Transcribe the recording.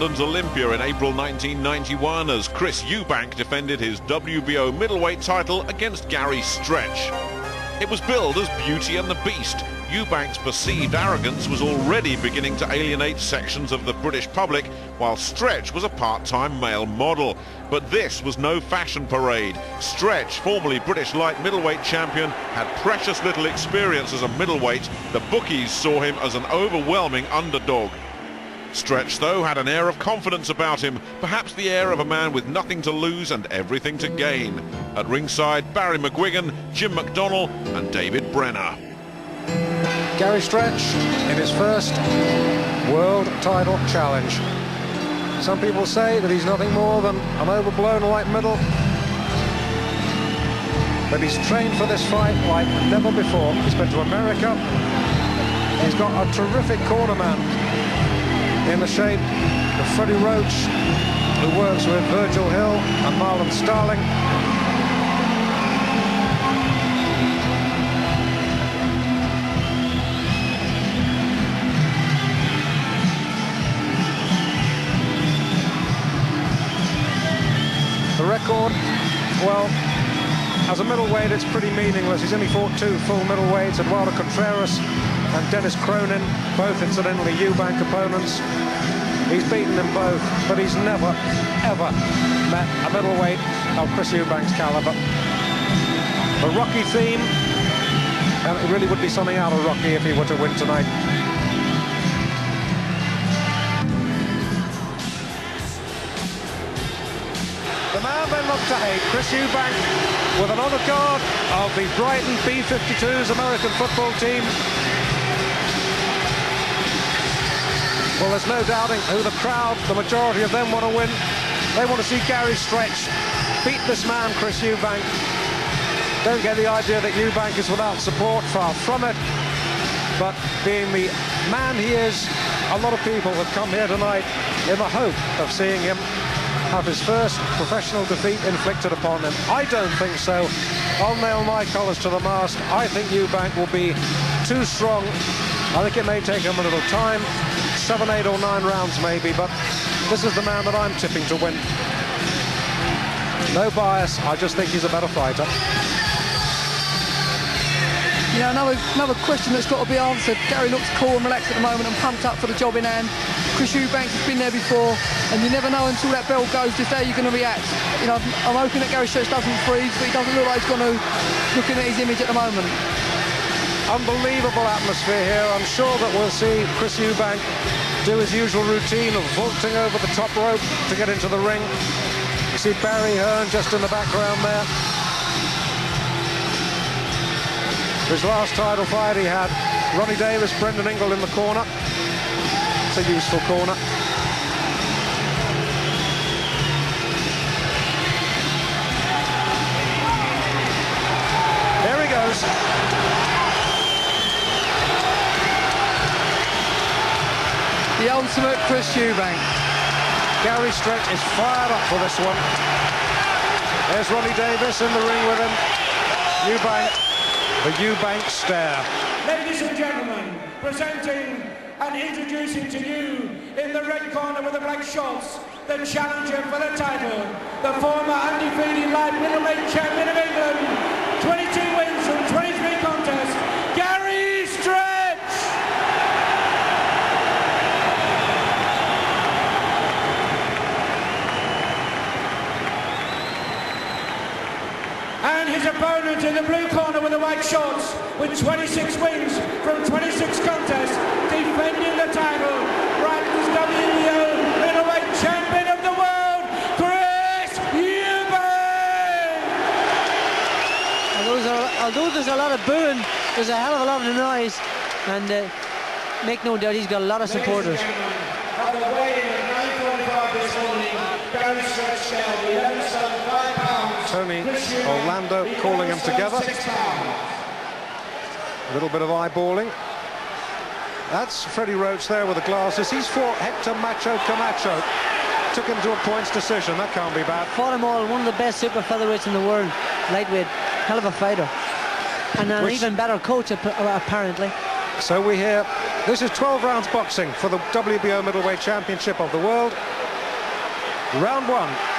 London's Olympia in April 1991 as Chris Eubank defended his WBO middleweight title against Gary Stretch. It was billed as Beauty and the Beast. Eubank's perceived arrogance was already beginning to alienate sections of the British public, while Stretch was a part-time male model. But this was no fashion parade. Stretch, formerly British light middleweight champion, had precious little experience as a middleweight. The bookies saw him as an overwhelming underdog. Stretch, though, had an air of confidence about him, perhaps the air of a man with nothing to lose and everything to gain. At ringside, Barry McGuigan, Jim McDonnell and David Brenner. Gary Stretch in his first world title challenge. Some people say that he's nothing more than an overblown light middle, but he's trained for this fight like never before. He's been to America. He's got a terrific cornerman in the shape of Freddie Roach, who works with Virgil Hill and Marlon Starling. The record, well, as a middleweight, it's pretty meaningless. He's only fought two full middleweights, Eduardo Contreras and Dennis Cronin, both incidentally Eubank opponents. He's beaten them both, but he's never, ever met a middleweight of Chris Eubank's caliber. The Rocky theme, and it really would be something out of Rocky if he were to win tonight. The man they love to hate, Chris Eubank, with an honour guard of the Brighton B-52's American football team. Well, there's no doubting who the crowd, the majority of them, want to win. They want to see Gary Stretch beat this man, Chris Eubank. Don't get the idea that Eubank is without support, far from it. But being the man he is, a lot of people have come here tonight in the hope of seeing him have his first professional defeat inflicted upon him. I don't think so. I'll nail my colours to the mast. I think Eubank will be too strong. I think it may take him a little time, 7, 8 or 9 rounds maybe, but this is the man that I'm tipping to win. No bias, I just think he's a better fighter. Yeah, another question that's got to be answered. Gary looks cool and relaxed at the moment and pumped up for the job in hand. Chris Eubank has been there before, and you never know until that bell goes just how you're going to react. You know, I'm hoping that Gary Stretch doesn't freeze, but he doesn't look like he's going to, looking at his image at the moment. Unbelievable atmosphere here. I'm sure that we'll see Chris Eubank do his usual routine of vaulting over the top rope to get into the ring. You see Barry Hearn just in the background there. His last title fight, he had Ronnie Davis, Brendan Ingle in the corner. It's a useful corner. There he goes. The ultimate Chris Eubank. Gary Stretch is fired up for this one. There's Ronnie Davis in the ring with him. Eubank, the Eubank stare. Ladies and gentlemen, presenting and introducing to you in the red corner with the black shorts, the challenger for the title, the former undefeated light middleweight champion of England, 22 wins from 23 contests, Gary Stretch! And his opponent in the blue corner with the white shorts, with 26 wins from 26 contests, defending the title, Brighton's WBO middleweight champion of the world, Chris Eubank! Although there's a lot of booing, there's a hell of a lot of noise, and make no doubt he's got a lot of supporters. On the way in at 9:45 this morning, Gary Stretch down 11 stone 5 pounds. Tony Orlando calling them together. A little bit of eyeballing. That's Freddie Roach there with the glasses. He's fought Hector Macho Camacho. Took him to a points decision. That can't be bad. Fought them all, one of the best super featherweights in the world. Lightweight, hell of a fighter. And an even better coach, apparently. So we hear this is 12 rounds boxing for the WBO Middleweight Championship of the World. Round 1.